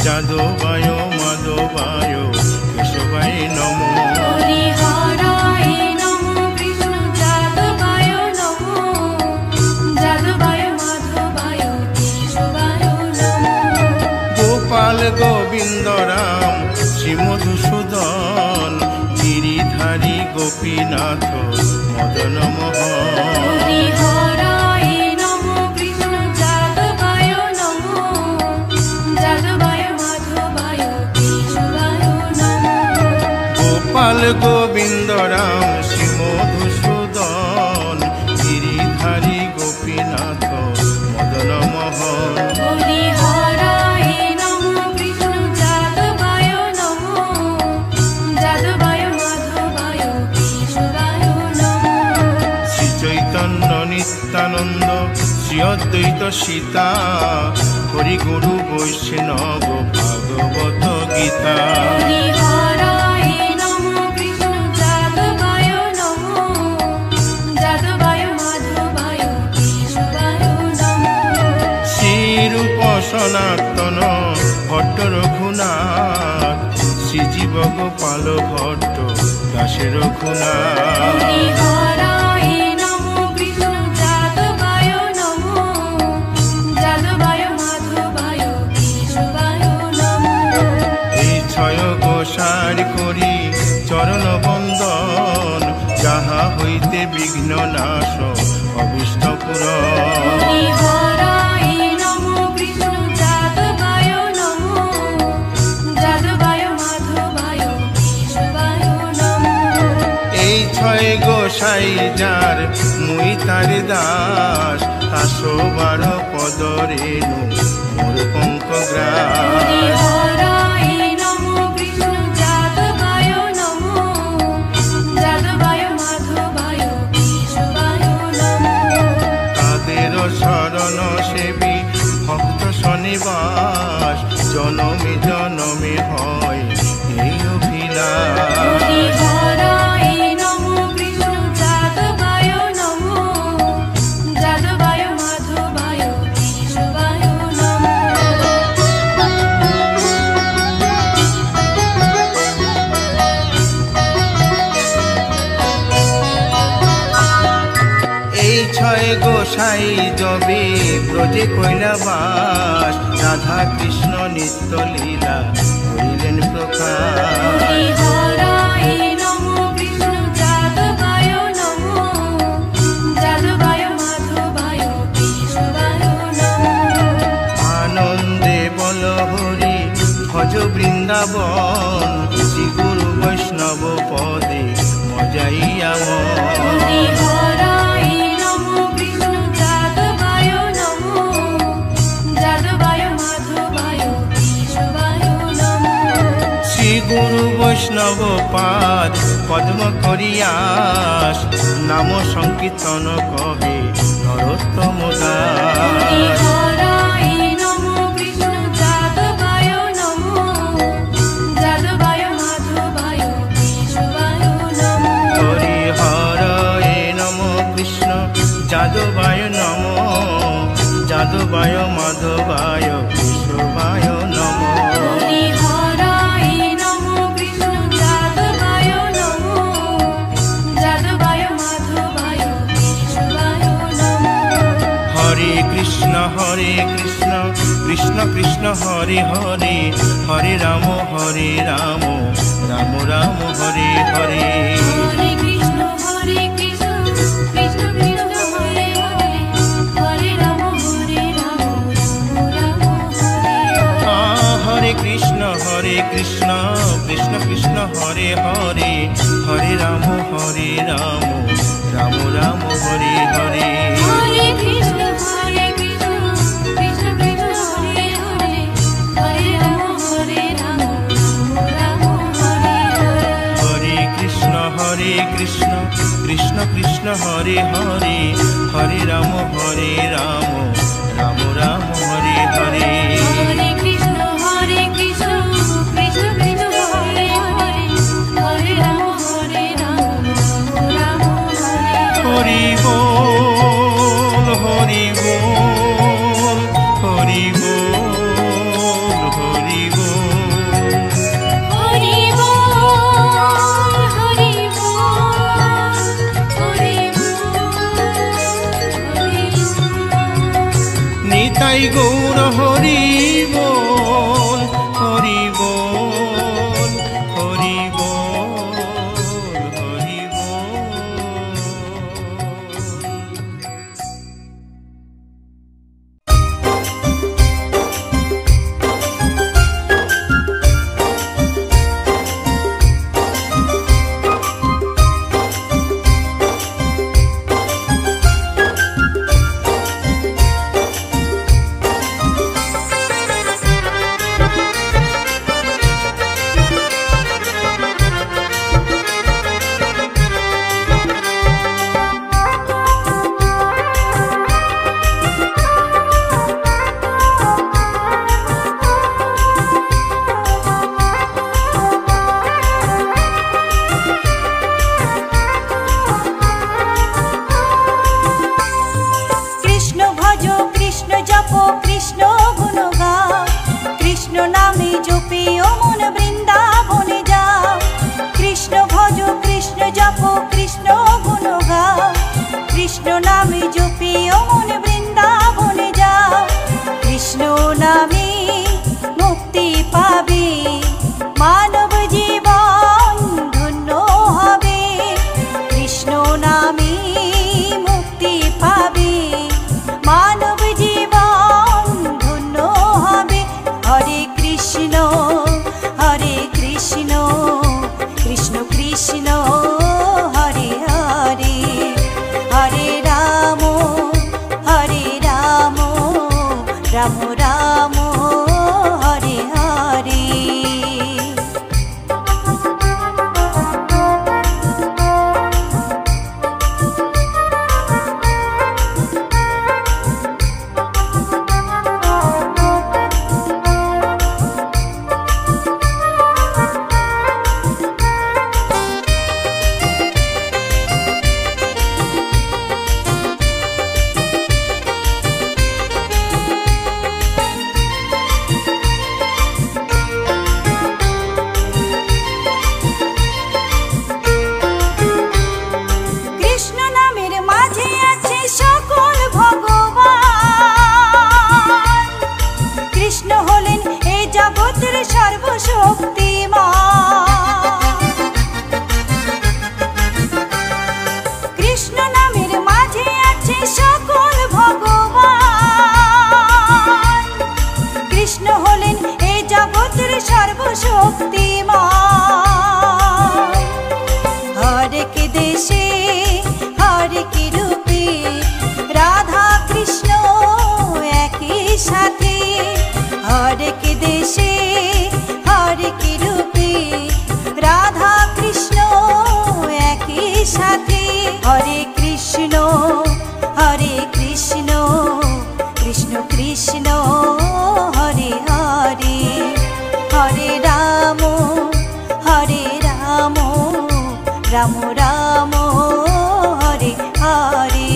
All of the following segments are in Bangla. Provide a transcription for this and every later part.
যাদবায় মাধবায় কেশবায় নমো। হরি হরায় নমো কৃষ্ণ যাদবায় নমো, যাদবায় মাধবায় কেশবায় নমো। গোপাল গোবিন্দ রাম শ্রী মধুসূদন, গিরিধারী গোপীনাথ মদন মোহন। হরি হরায় নমো কৃষ্ণ যাদবায় নমো, যাদবায় মাধবায় কেশবায় নমো। গোপাল গোবিন্দ রাম শ্রী মধুসূদন, গিরিধারী গোপীনাথ মদন মোহন। হরি হরায় নমো কৃষ্ণ যাদবায় নমো, যাদবায় মাধবায় কেশবায় নমো। শ্রী চৈতন্য নিত্যানন্দ শ্রী অদ্বৈত সীতা, হরি গুরু বৈষ্ণব ভাগবত গীতা। হরি হরায় নমো কৃষ্ণ যাদবায় নমো, যাদবায় মাধবায় কেশবায় নমো। শ্রীরূপ সনাতন ভট্ট রঘুনাথ, শ্রীজীব গোপাল ভট্ট দাসে রঘুনাথ। হরি হরায় নমো কৃষ্ণ যাদবায় নমো, যাদবায় মাধবায় কেশবায় নমো। এই ছয় গোসার করি চরণ বন্দন, যাহা হইতে বিঘ্ন নাশ অভীষ্ট পূরণ। হরি হরায় নমো কৃষ্ণ যাদবায় নমো, যাদবায় মাধবায় কেশবায় নমো। এই ছয় গোসাই যার মুই তার দাস, 112 পদ রেণু মোর পঙ্ক হরি গ্রাস। হরায় নমো কৃষ্ণ যাদবায় নমো, যাদবায় মাধবায় কেশবায় নমো। তাদের শরণ সেবী ভক্ত শনিবাস, জনমে জনমে হয় এই অভিলাষ। হরি হরায় নমো কৃষ্ণ যাদবায় নমো, যাদবায় মাধবায় কেশবায় নমো। এই ছয় গোসাই যবে ব্রজে কৈলাবাস, রাধা কৃষ্ণ নিত্য লীলা করিলেন প্রকাশ। হরি হরায় নমো কৃষ্ণ যাদবায় নমো, যাদবায় মাধবায় কেশবায় নমো। আনন্দে বল হরি ভজ বৃন্দাবন, শ্রী গুরু বৈষ্ণব পদে মজাইয়া মন। হরি হরায় নমো কৃষ্ণ যাদবায় নমো, যাদবায় মাধবায় কেশবায় নমো। শ্রী গুরু বৈষ্ণব পাদ পদ্ম করিয়াস, নাম সংকীর্তন কহে নরোত্তম হরি দাস। হরায় নমো কৃষ্ণ যাদবায় নমো, যাদবায় মাধবায় কেশবায় নমো। হরি হরয়ে নম কৃষ্ণ যাদবায় নম, যাদবায় মাধবায় কেশবায় নম। হরি হরায় নমো কৃষ্ণ যাদবায় নমো, যাদবায় মাধবায় কেশবায় নমো। হরে কৃষ্ণ কৃষ্ণ কৃষ্ণ হরে হরে, হরে রাম রাম রাম হরে হরে। হরে কৃষ্ণ কৃষ্ণ কৃষ্ণ হরে হরে, হরে রাম রাম রাম হরে হরে। হরে কৃষ্ণ কৃষ্ণ কৃষ্ণ হরে হরে, হরে রাম রাম রাম হরে হরে। হরে কৃষ্ণ কৃষ্ণ কৃষ্ণ কৃষ্ণ হরে হরে, হরে রাম রাম রাম হরে হরে। হরে কৃষ্ণ কৃষ্ণ কৃষ্ণ হরে হরে, হরে রাম রাম রাম হরে হরে। হরে কৃষ্ণ কৃষ্ণ কৃষ্ণ কৃষ্ণ হরে হরে, হরে রাম রাম রাম হরে হরে। হরি বল হরি বল হরি বল হরি বল। নামে জপে ও মন বৃন্দাবনে যাও, কৃষ্ণ ভজ কৃষ্ণ জপ কৃষ্ণ গুণ গাও, কৃষ্ণ নামে জপে ও মন বৃন্দাবনে যাও, কৃষ্ণ নামে মুক্তি পাবে মানব জীবন ধন্য হবে, কৃষ্ণ নামে মুক্তি পাবে মানব জীবন ধন্য হবে। হরে কৃষ্ণ কৃষ্ণ কৃষ্ণ হরে হরে, হরে রাম রাম রাম হরে হরে। हरे कृष्ण कृष्ण कृष्ण हरे हरे, हरे राम राम राम हरे हरे।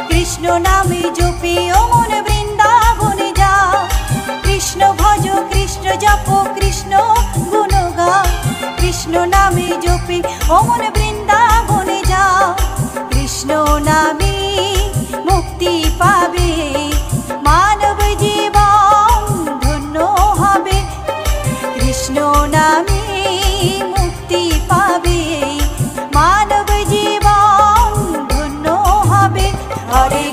कृष्ण नामे जपे ओ मन बृंदावने जाओ, कृष्ण भज कृष्ण जप कृष्ण गुण गाओ, कृष्ण नामे जपे ओ मन बृंदावने जाओ, कृष्ण नामे मुक्ति पावे मानव जीवन धन्य हबे, कृष्ण नामे मुक्ति पावे मानव जीवन धन्य हबे। हरे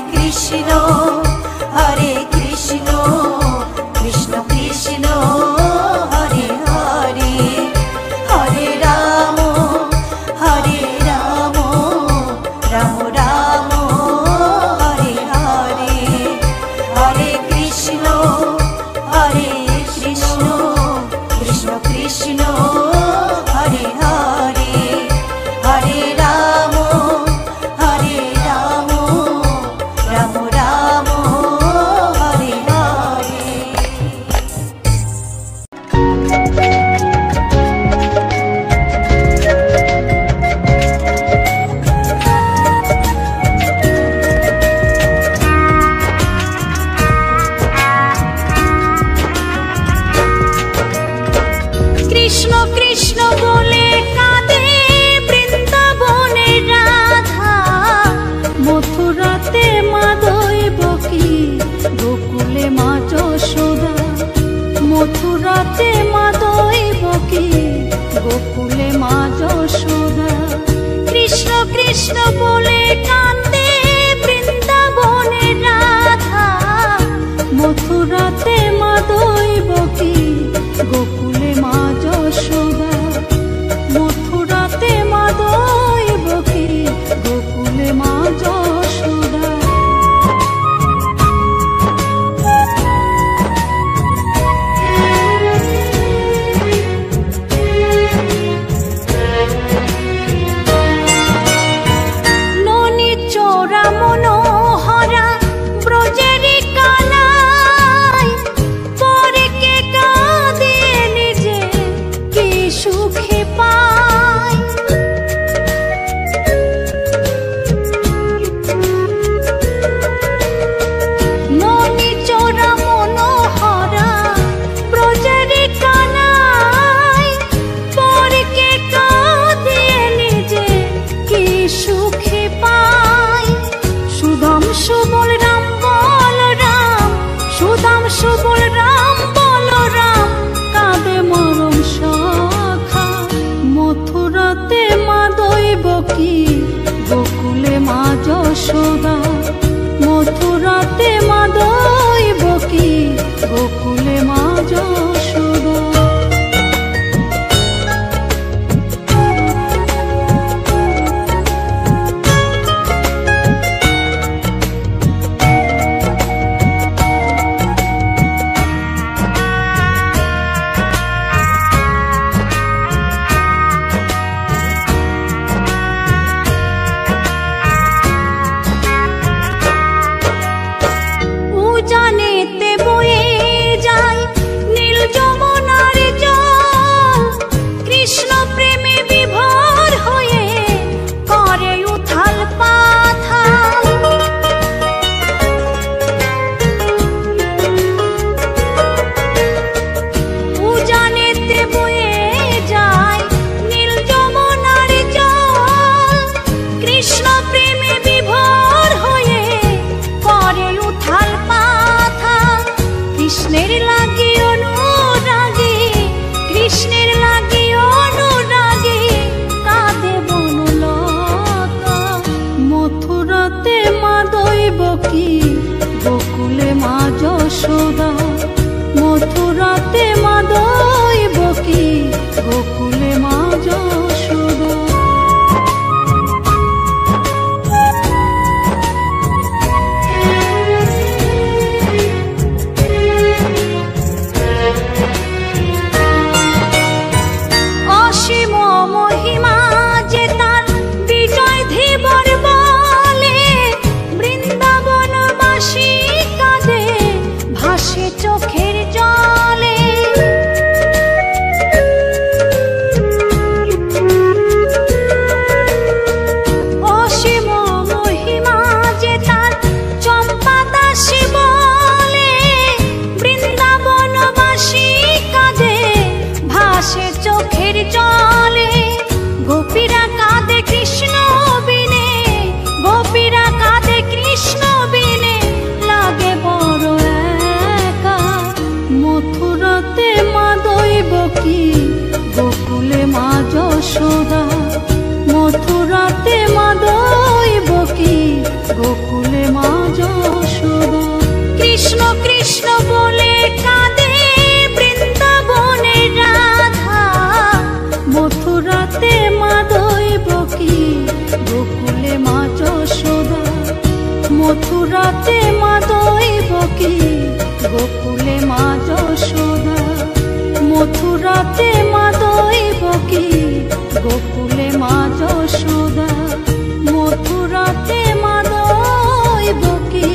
कृष्ण कृष्ण कृष्ण हरे हरे, हरे राम কৃষ্ণ কৃষ্ণ বলে কাঁদে বৃন্দাবনের রাধা, মথুরাতে মা দৈবকী, গোকুলে মা যশোদা। মথুরাতে মা দৈবকী, গোকুলে মা যশোদা। কৃষ্ণ কৃষ্ণ বলে কাঁদে বৃন্দাবনের রাধা, মথুরাতে মা দৈবকী, গোকুলে মা যশোদা। মথুরাতে মা দৈবকী, গোকুলে মা যশোদা। ননি চোরা মনোহরা ব্রজেরি কানাই, পরে কে কাঁদে নিজে কি সুখে পায়। ননি চোরা মনোহরা ব্রজেরি কানাই, পরে কে কাঁদে নিজে কি সুখে পায়। সুদাম সুবল রাম বলরাম, সুদাম সুবল রাম বলরাম, কাঁদে মরম সখা। মথুরাতে মা দৈবকী, গোকুলে মা যশোদা। মথুরাতে মা দৈবকী, গোকুলে মা যশোদা। উজানেতে বয়ে যায় নীল যমুনার জল, কৃষ্ণ প্রেমে বিভোর হয়ে করে উথাল পাথাল। উজানেতে বয়ে যায় নীল যমুনার জল, কৃষ্ণ প্রেমে বিভোর হয়ে করে উথাল পাথাল। কৃষ্ণের লাগি অনুরাগী, কৃষ্ণের লাগি অনুরাগী, কাঁদে বনলতা। মথুরাতে মা দৈবকী, গোকুলে মা যশোদা। মথুরাতে মা দৈবকী, গোকুলে মা যশোদা। অসীম মহিমা যে তার বিজয় ধীবর বলে, বৃন্দাবনবাসী কাঁদে ভাসে চোখের জলে। অসীম মহিমা যে তার চম্পা দাসী বলে, বৃন্দাবনবাসী কাঁদে ভাসে চোখের জলে। গোপীরা কাঁদে কৃষ্ণ বিনে, গোপীরা কাঁদে কৃষ্ণ বিনে, লাগে বড় একা। মথুরাতে মা দৈবকী, গোকুলে মা যশোদা। মথুরাতে মা দৈবকী, গোকুলে মা যশোদা। কৃষ্ণ কৃষ্ণ বলে কাঁদে বৃন্দাবনের রাধা, মথুরাতে মা দৈবকী, গোকুলে মা যশোদা। মথুরাতে মা দৈবকী, গোকুলে মা যশোদা। মথুরাতে মা দৈবকী, গোকুলে মা যশোদা। মথুরাতে মা দৈবকী।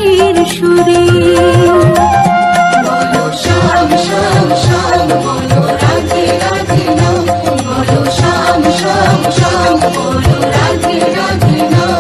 বাঁশির সুরে। বলো শ্যাম শ্যাম শ্যাম বলো রাধে রাধে নাম, বলো শ্যাম শ্যাম শ্যাম বলো রাধে রাধে নাম।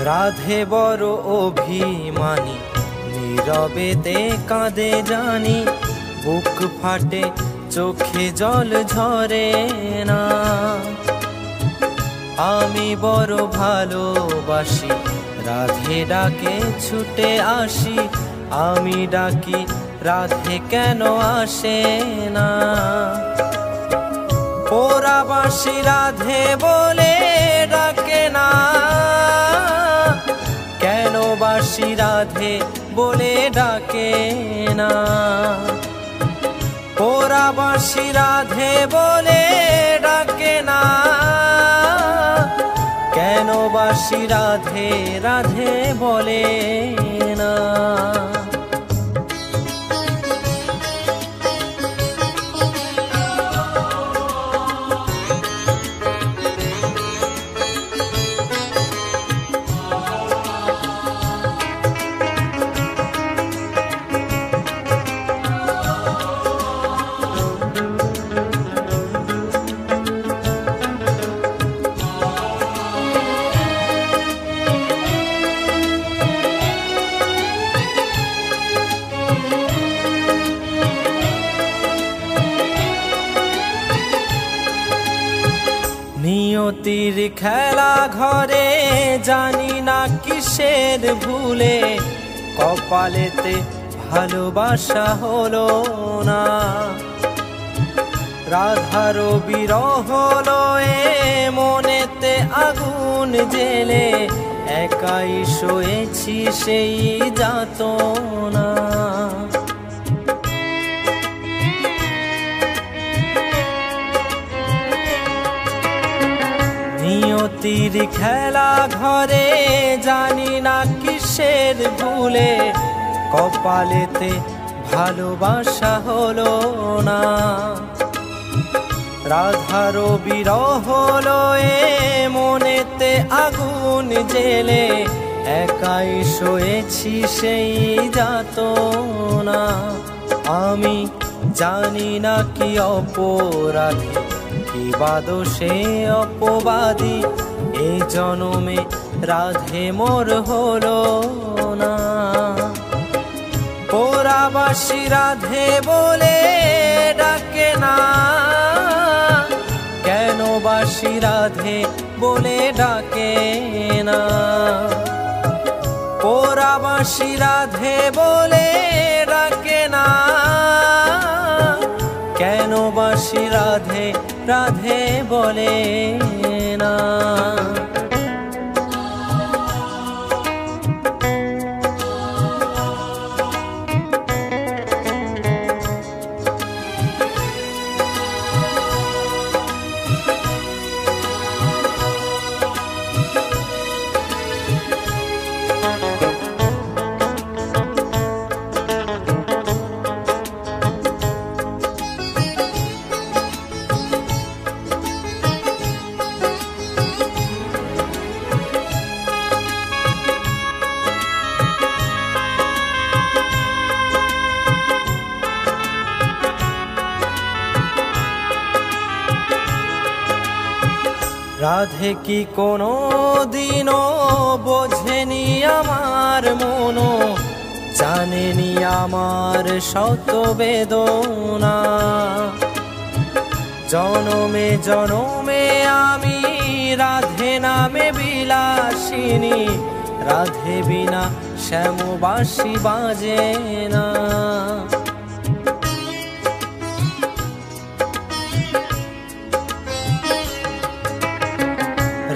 রাধে বড় অভিমানী, নীরবেতে কাঁদে জানি, বুক ফাটে চোখে জল ঝরে না। আমি বড় ভালোবাসি, রাধে ডাকে ছুটে আসি, আমি ডাকি রাধে কেন আসে না। পোড়া বাঁশি রাধে বলে রাধে বলে ডাকে না। ওরা বাঁশি রাধে বলে ডাকে না, কেন বাঁশি রাধে রাধে বলে না। নিয়তির খেলা ঘরে জানি না কিসের ভুলে, কপালেতে ভালোবাসা হলো না। রাধার বিরহ লয়ে মনেতে আগুন জেলে, একাই শোয়েছি সেই যাতনা। নিয়তির খেলা ঘরে জানি না কিসের ভুলে, কপালেতে ভালোবাসা হলো না। রাধার বিরহ লয়ে মনেতে আগুন জেলে, একাই শোয়েছি সেই যাতনা। আমি জানি না কি অপরাধী, কি বাদোষে অপবাদী, এই জনমে রাধে মোর হলো না। ওরা বাঁশি রাধে বলে ডাকে না, কেন বাঁশি রাধে বলে ডাকে না। ওরা বাঁশি রাধে বলে ডাকে না, কেন বাঁশি রাধে রাধে বলে না। রাধে কি কোনো দিনও বোঝেনি আমার মনো, জানেনি আমার শত বেদনা। জনমে জনমে আমি রাধে নামে বিলাসিনী, রাধে বিনা শ্যাম বাঁশি বাজে না।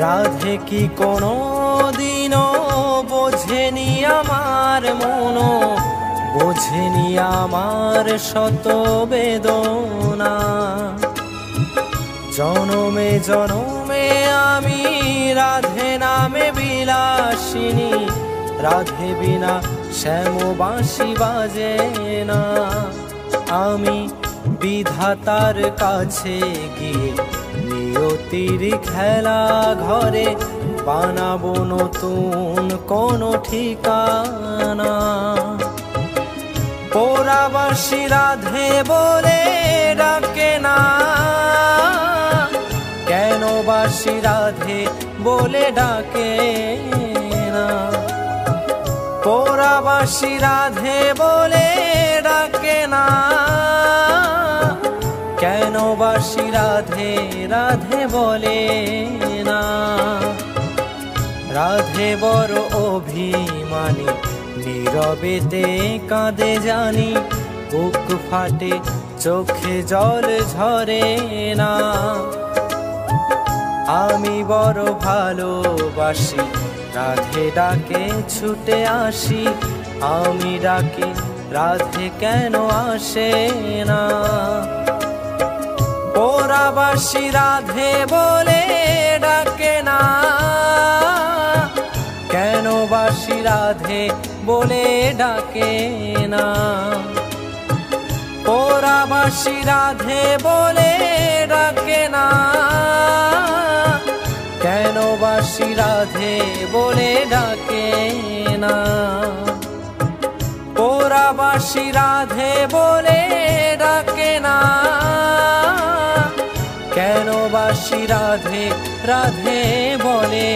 রাধে কি কোনো দিনও বোঝেনি আমার মনো, বোঝেনি আমার শত বেদনা। জনমে জনমে আমি রাধে নামে বিলাসিনী, রাধে বিনা শ্যাম বাঁশি বাজে না। আমি বিধাতার কাছে গিয়ে নিয়তির খেলা ঘরে বানাবো নতুন কোনো ঠিকানা। ওরা বাঁশি রাধে বলে ডাকে না, কেন বাঁশি রাধে বলে ডাকে না। ওরা বাঁশি রাধে বলে ডাকে না, কেন বাঁশি রাধে রাধে বলে না। রাধে বড় অভিমানী, নীরবেতে কাঁদে জানি, বুক ফাটে চোখে জল ঝরে না। আমি বড় ভালোবাসি, রাধে ডাকে ছুটে আসি, আমি ডাকি রাধে কেন আসে না? পোড়াবাসী রাধে বলে ডাকে না, কেন বাসী রাধে বলে ডাকে না? পোড়াবাসী রাধে বলে ডাকে না, কেন বাসী রাধে বলে ডাকে না? পোড়াবাসী রাধে বলে ডাকে না, কেন বাসী রাধে রাধে বলে